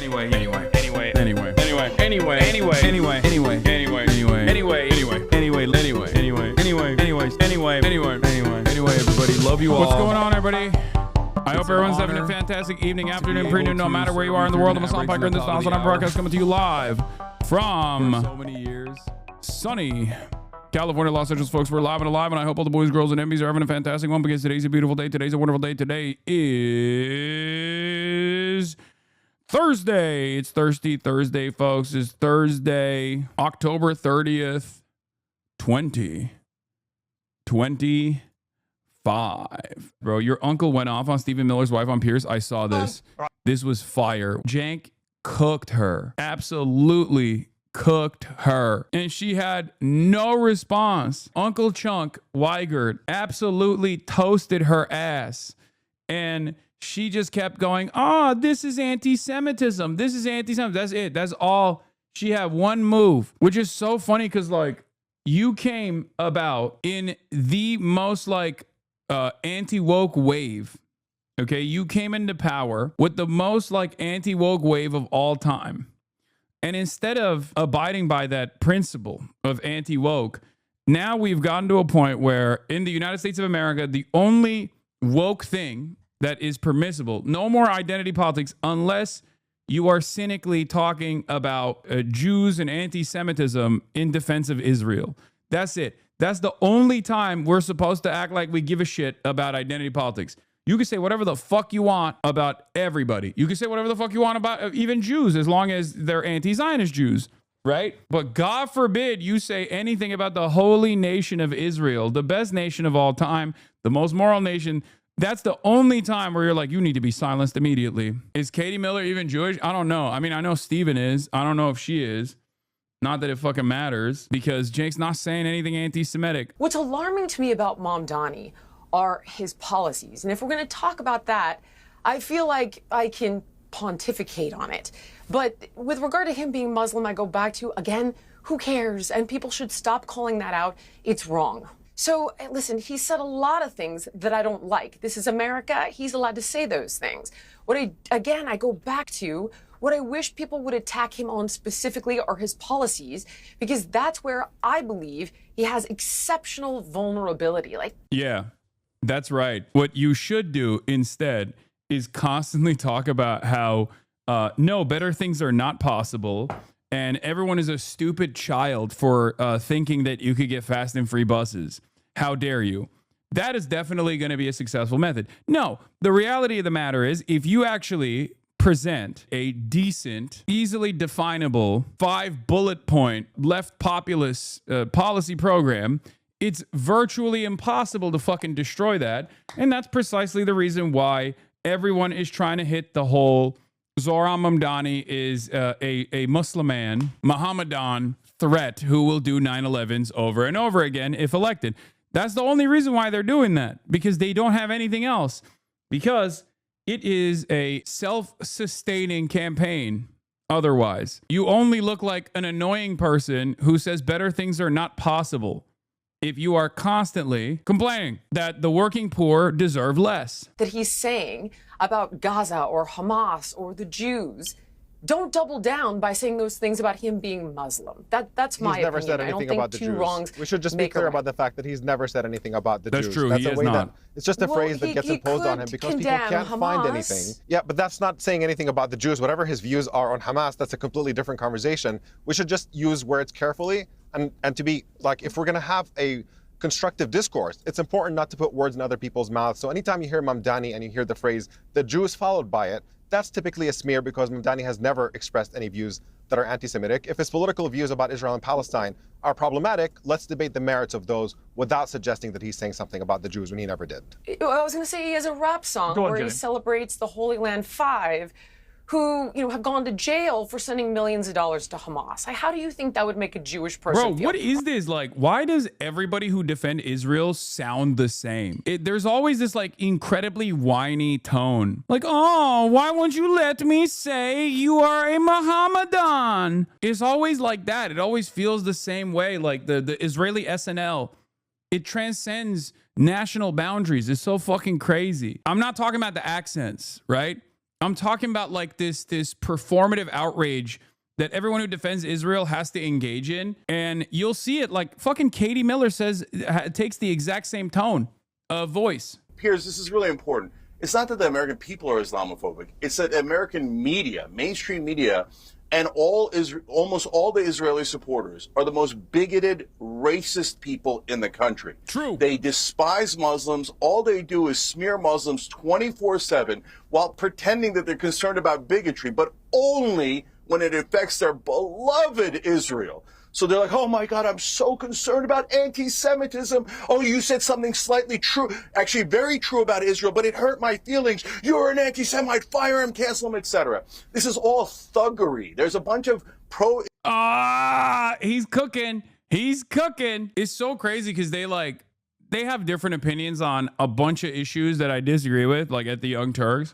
everybody, love you all. What's going on, everybody? I hope everyone's having a fantastic evening, afternoon, pre-noon, no matter where you are in the world. I'm Hassan Piker in this house, and I'm broadcast coming to you live from sunny California, Los Angeles, folks. We're live and alive, and I hope all the boys, girls, and MBs are having a fantastic one, because today's a beautiful day. Today's a wonderful day. Today is Thursday. It's Thirsty Thursday, folks. It's Thursday, October 30th, 2025. Bro, your uncle went off on Stephen Miller's wife on Piers. I saw this. This was fire. Jank cooked her. Absolutely cooked her. And she had no response. Uncle Chunk Weigert absolutely toasted her ass. And she just kept going, oh, this is anti-Semitism. This is anti-Semitism. That's it. That's all. She had one move, which is so funny because, like, you came about in the most, like, anti-woke wave. Okay? You came into power with the most, like, anti-woke wave of all time. And instead of abiding by that principle of anti-woke, now we've gotten to a point where in the United States of America, the only woke thing that is permissible, no more identity politics unless you are cynically talking about Jews and anti-Semitism in defense of Israel. That's it. That's the only time we're supposed to act like we give a shit about identity politics. You can say whatever the fuck you want about everybody. You can say whatever the fuck you want about even Jews, as long as they're anti-Zionist Jews, right? But God forbid you say anything about the holy nation of Israel, the best nation of all time, the most moral nation. That's the only time where you're like, you need to be silenced immediately. Is Katie Miller even Jewish? I don't know. I mean, I know Steven is. I don't know if she is. Not that it fucking matters, because Jake's not saying anything anti-Semitic. What's alarming to me about MAMDANI are his policies. And if we're going to talk about that, I feel like I can pontificate on it. But with regard to him being Muslim, I go back to, again, who cares? And people should stop calling that out. It's wrong. So listen, he said a lot of things that I don't like. This is America. He's allowed to say those things. I go back to what I wish people would attack him on specifically are his policies, because that's where I believe he has exceptional vulnerability. Yeah, that's right. What you should do instead is constantly talk about how, no, better things are not possible. And everyone is a stupid child for thinking that you could get fast and free buses. How dare you? That is definitely going to be a successful method. No, the reality of the matter is, if you actually present a decent, easily definable 5-bullet point left populist policy program, it's virtually impossible to fucking destroy that. And that's precisely the reason why everyone is trying to hit the whole Zohran Mamdani is a Muslim man, Mohammedan threat who will do 9/11s over and over again if elected. That's the only reason why they're doing that, because they don't have anything else. Because it is a self-sustaining campaign. Otherwise, you only look like an annoying person who says better things are not possible if you are constantly complaining that the working poor deserve less. That he's saying about Gaza or Hamas or the Jews. Don't double down by saying those things about him being Muslim. That's my opinion. He's never said anything about the Jews. We should just be clear about the fact that he's never said anything about the Jews. That's true. He has not. It's just a phrase that gets imposed on him because people can't find anything. Yeah, but that's not saying anything about the Jews. Whatever his views are on Hamas, that's a completely different conversation. We should just use words carefully and to be like, if we're going to have a constructive discourse, it's important not to put words in other people's mouths. So anytime you hear Mamdani and you hear the phrase, the Jews followed by it, that's typically a smear, because Mamdani has never expressed any views that are anti-Semitic. If his political views about Israel and Palestine are problematic, let's debate the merits of those without suggesting that he's saying something about the Jews when he never did. I was going to say he has a rap song where he celebrates the Holy Land Five, who, have gone to jail for sending millions of dollars to Hamas. How do you think that would make a Jewish person feel? What is this? Like, why does everybody who defend Israel sound the same? There's always this, like, incredibly whiny tone. Like, oh, why won't you let me say you are a Mohammedan? It's always like that. It always feels the same way, like the Israeli SNL. It transcends national boundaries. It's so fucking crazy. I'm not talking about the accents, right? I'm talking about like this performative outrage that everyone who defends Israel has to engage in. And you'll see it like fucking Katie Miller says, it takes the exact same tone of voice. Piers, this is really important. It's not that the American people are Islamophobic. It's that American media, mainstream media, and almost all the Israeli supporters are the most bigoted, racist people in the country. True. They despise Muslims. All they do is smear Muslims 24/7 while pretending that they're concerned about bigotry, but only when it affects their beloved Israel. So they're like, oh my God, I'm so concerned about anti-Semitism. Oh, you said something slightly true, actually very true about Israel, but it hurt my feelings. You're an anti-Semite, fire him, cancel him, etc. This is all thuggery. There's a bunch of he's cooking. He's cooking. It's so crazy because they have different opinions on a bunch of issues that I disagree with, like at the Young Turks.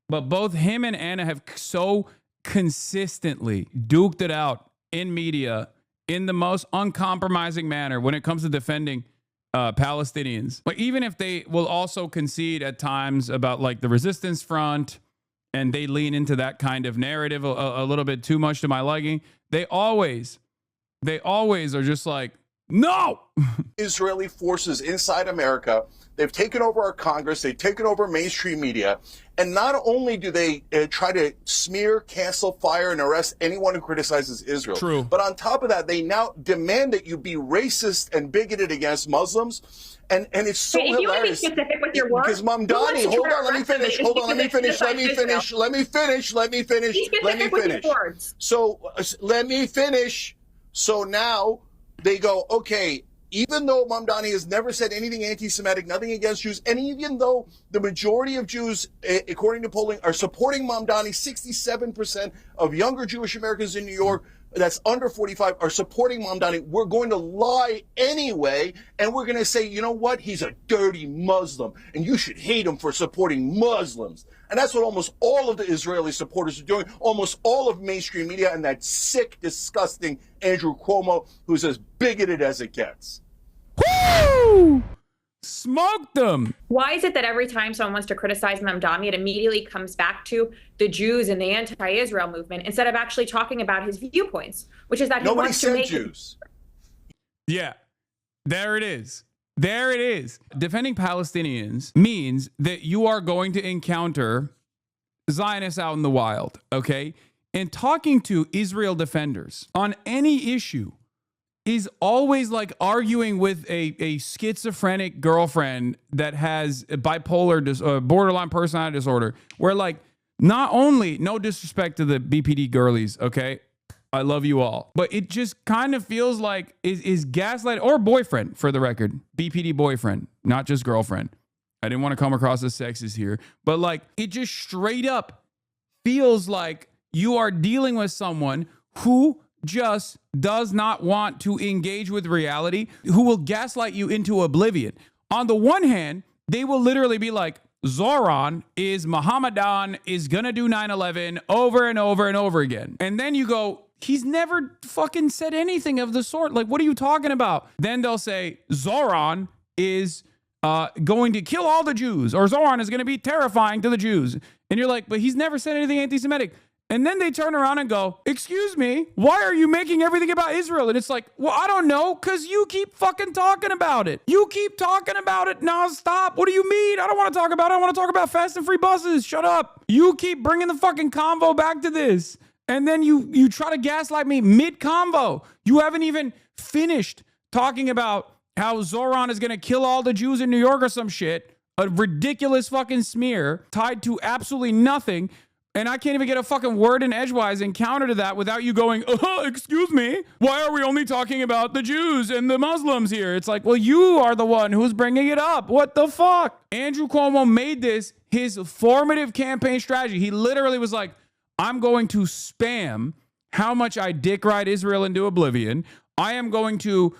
But both him and Anna have so consistently duked it out in media in the most uncompromising manner when it comes to defending Palestinians. Like, even if they will also concede at times about like the resistance front and they lean into that kind of narrative a little bit too much to my liking, they always are just like, no. Israeli forces inside America. They've taken over our Congress. They've taken over mainstream media. And not only do they try to smear, cancel, fire, and arrest anyone who criticizes Israel. True. But on top of that, they now demand that you be racist and bigoted against Muslims. And it's so hilarious. If you want to be specific with your words, because Mamdani, hold on, let me finish. So let me finish. So now they go, okay, even though Mamdani has never said anything anti-Semitic, nothing against Jews, and even though the majority of Jews, according to polling, are supporting Mamdani, 67% of younger Jewish Americans in New York, that's under 45, are supporting Mamdani, we're going to lie anyway, and we're going to say, you know what, he's a dirty Muslim, and you should hate him for supporting Muslims. And that's what almost all of the Israeli supporters are doing, almost all of mainstream media, and that sick, disgusting Andrew Cuomo, who's as bigoted as it gets. Woo! Smoked them. Why is it that every time someone wants to criticize Mamdani, it immediately comes back to the Jews and the anti-Israel movement instead of actually talking about his viewpoints, which is that he wants to make Jews. Yeah, there it is. There it is. Defending Palestinians means that you are going to encounter Zionists out in the wild, okay? And talking to Israel defenders on any issue is always like arguing with a schizophrenic girlfriend that has a bipolar borderline personality disorder, where like, not only, no disrespect to the BPD girlies, okay? I love you all. But it just kind of feels like is gaslight, or boyfriend, for the record. BPD boyfriend, not just girlfriend. I didn't want to come across as sexist here. But like, it just straight up feels like you are dealing with someone who just does not want to engage with reality, who will gaslight you into oblivion. On the one hand, they will literally be like, Zoran is Mohammedan, is gonna do 9/11 over and over and over again. And then you go, he's never fucking said anything of the sort. Like, what are you talking about? Then they'll say, Zoran is going to kill all the Jews, or Zoran is going to be terrifying to the Jews. And you're like, but he's never said anything anti-Semitic. And then they turn around and go, excuse me, why are you making everything about Israel? And it's like, well, I don't know, because you keep fucking talking about it. You keep talking about it nonstop. What do you mean? I don't want to talk about it. I want to talk about fast and free buses. Shut up. You keep bringing the fucking convo back to this. And then you try to gaslight me mid-convo. You haven't even finished talking about how Zoran is going to kill all the Jews in New York or some shit. A ridiculous fucking smear tied to absolutely nothing. And I can't even get a fucking word in edgewise and counter to that without you going, excuse me, why are we only talking about the Jews and the Muslims here? It's like, well, you are the one who's bringing it up. What the fuck? Andrew Cuomo made this his formative campaign strategy. He literally was like, I'm going to spam how much I dick ride Israel into oblivion. I am going to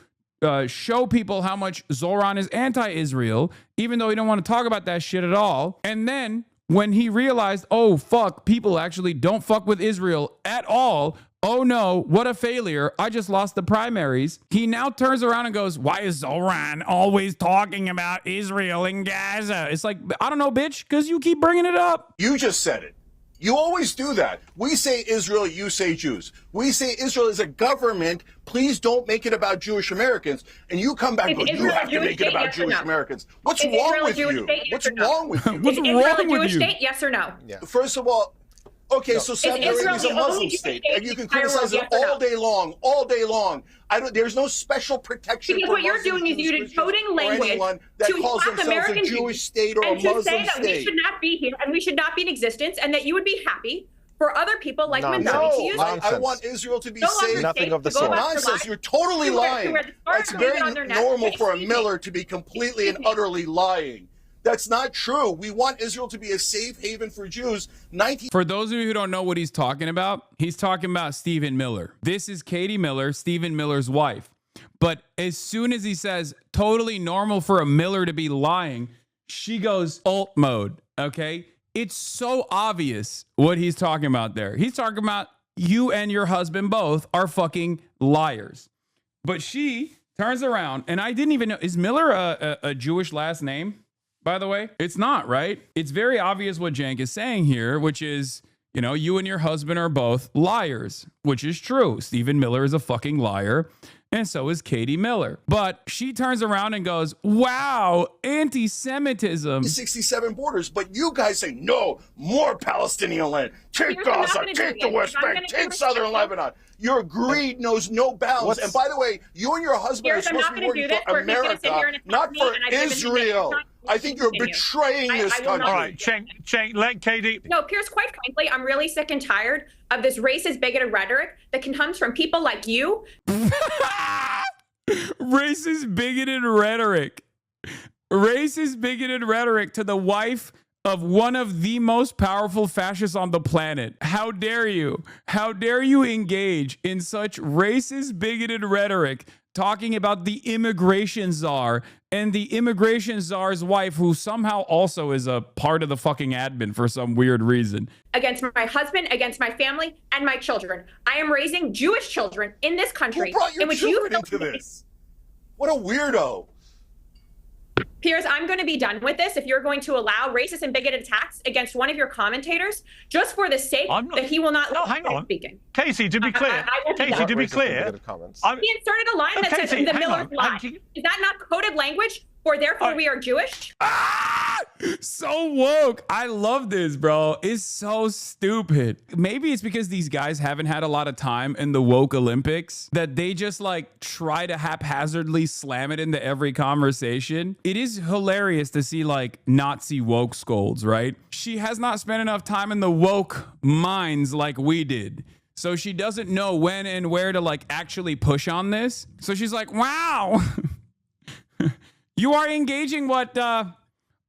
show people how much Zoran is anti-Israel, even though he don't want to talk about that shit at all. And then when he realized, oh, fuck, people actually don't fuck with Israel at all. Oh, no, what a failure. I just lost the primaries. He now turns around and goes, why is Zoran always talking about Israel and Gaza? It's like, I don't know, bitch, because you keep bringing it up. You just said it. You always do that. We say Israel, you say Jews. We say Israel is a government. Please don't make it about Jewish Americans. And you come back and go, you have to make it about Jewish Americans. What's wrong with you? What's wrong with you? What's wrong with you? State, yes or no? Yeah. First of all, okay, so Saudi Arabia is a Muslim state, and you can criticize it all day long, all day long. There's no special protection because for what you're doing is you're decoding language that to calls themselves American a Jewish state or a Muslim state, and to say that state. we should not be here and we should not be in existence, and that you would be happy for other people like Mandani to use it. I want Israel to be safe. Nothing of the sort. Nonsense. You're totally lying. It's very normal for a Miller to be completely and utterly lying. That's not true. We want Israel to be a safe haven for Jews. For those of you who don't know what he's talking about Stephen Miller. This is Katie Miller, Stephen Miller's wife. But as soon as he says totally normal for a Miller to be lying, she goes alt mode, okay? It's so obvious what he's talking about there. He's talking about you and your husband both are fucking liars. But she turns around, and I didn't even know, is Miller a Jewish last name? By the way, it's not, right? It's very obvious what Cenk is saying here, which is, you know, you and your husband are both liars, which is true. Stephen Miller is a fucking liar, and so is Katie Miller. But she turns around and goes, wow, anti-Semitism. 67 borders, but you guys say, no, more Palestinian land. Take Gaza, take the West Bank, take southern Lebanon. Your greed knows no bounds. And by the way, you and your husband are supposed to be working for America, not for Israel. I think you're betraying this country. All right, Cenk, let Katie. No, Piers, quite frankly, I'm really sick and tired of this racist, bigoted rhetoric that comes from people like you. Racist, bigoted rhetoric. Racist, bigoted rhetoric to the wife of one of the most powerful fascists on the planet. How dare you? How dare you engage in such racist, bigoted rhetoric talking about the immigration czar and the immigration czar's wife, who somehow also is a part of the fucking admin for some weird reason. Against my husband, against my family, and my children. I am raising Jewish children in this country. Who brought your children into this? What a weirdo. Piers, I'm going to be done with this if you're going to allow racist and bigoted attacks against one of your commentators just for the sake that he will not hang on. speaking. Casey, to be clear, Casey, to be clear, he inserted a line that says the Miller's lie. Is that not coded language for therefore we are Jewish? So woke. I love this, bro. It's so stupid. Maybe it's because these guys haven't had a lot of time in the woke Olympics that they just like try to haphazardly slam it into every conversation. It is hilarious to see like Nazi woke scolds, right? She has not spent enough time in the woke minds like we did. So she doesn't know when and where to like actually push on this. So she's like, wow. You are engaging what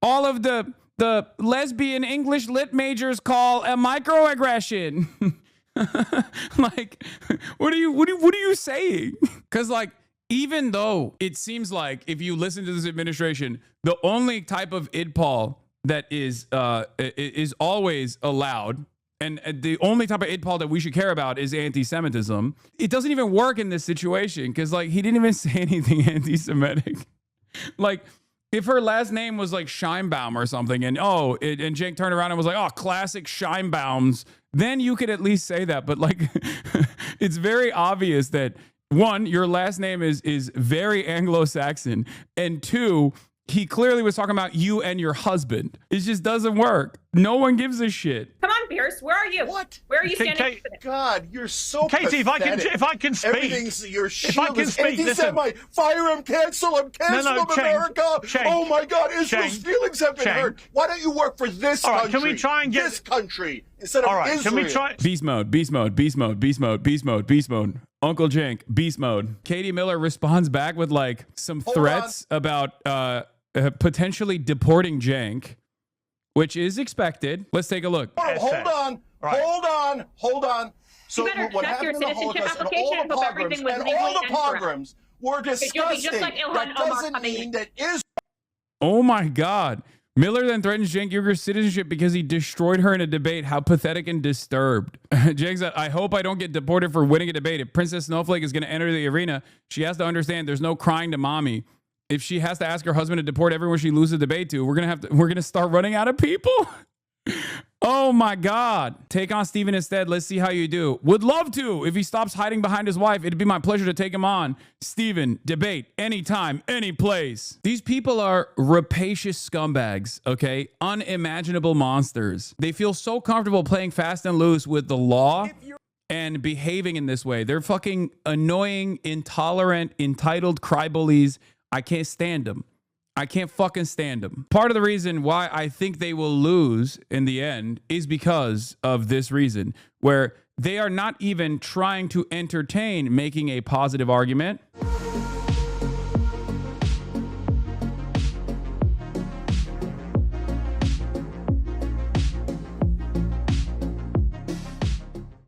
all of the lesbian English lit majors call a microaggression. Like, what are you saying? Because like, even though it seems like if you listen to this administration, the only type of IDPOL that is always allowed, and the only type of IDPOL that we should care about is anti-Semitism. It doesn't even work in this situation because like he didn't even say anything anti-Semitic. Like, if her last name was like Scheinbaum or something, and and Cenk turned around and was like, oh, classic Scheinbaums, then you could at least say that. But like, it's very obvious that one, your last name is very Anglo-Saxon, and two, he clearly was talking about you and your husband. It just doesn't work. No one gives a shit. Come on, Piers. Where are you? What? Where are you standing? God, you're so Katie, pathetic. if I can speak. Everything's your shield. If I can speak, listen. Fire him, cancel him, cancel him, America. Oh my God, Israel's feelings have been hurt. Why don't you work for this country? All right, can we try and get this country instead of Israel? Can we try? Beast mode, beast mode, beast mode, beast mode, beast mode, beast mode. Uncle Cenk, beast mode. Katie Miller responds back with like some threats about potentially deporting Cenk, which is expected. Let's take a look. Hold on. So what happened in the Holocaust and all the pogroms were disgusting. That doesn't mean that Israel. Oh my God. Miller then threatens Cenk Uygur's citizenship because he destroyed her in a debate. How pathetic and disturbed. Cenk said, I hope I don't get deported for winning a debate. If Princess Snowflake is going to enter the arena, she has to understand there's no crying to mommy. If she has to ask her husband to deport everyone she loses a debate to, we're going to start running out of people. Oh my God. Take on Steven instead. Let's see how you do. Would love to. If he stops hiding behind his wife, it'd be my pleasure to take him on. Steven, debate anytime, any place. These people are rapacious scumbags, okay? Unimaginable monsters. They feel so comfortable playing fast and loose with the law and behaving in this way. They're fucking annoying, intolerant, entitled crybullies. I can't stand them. I can't fucking stand them. Part of the reason why I think they will lose in the end is because of this reason, where they are not even trying to entertain making a positive argument.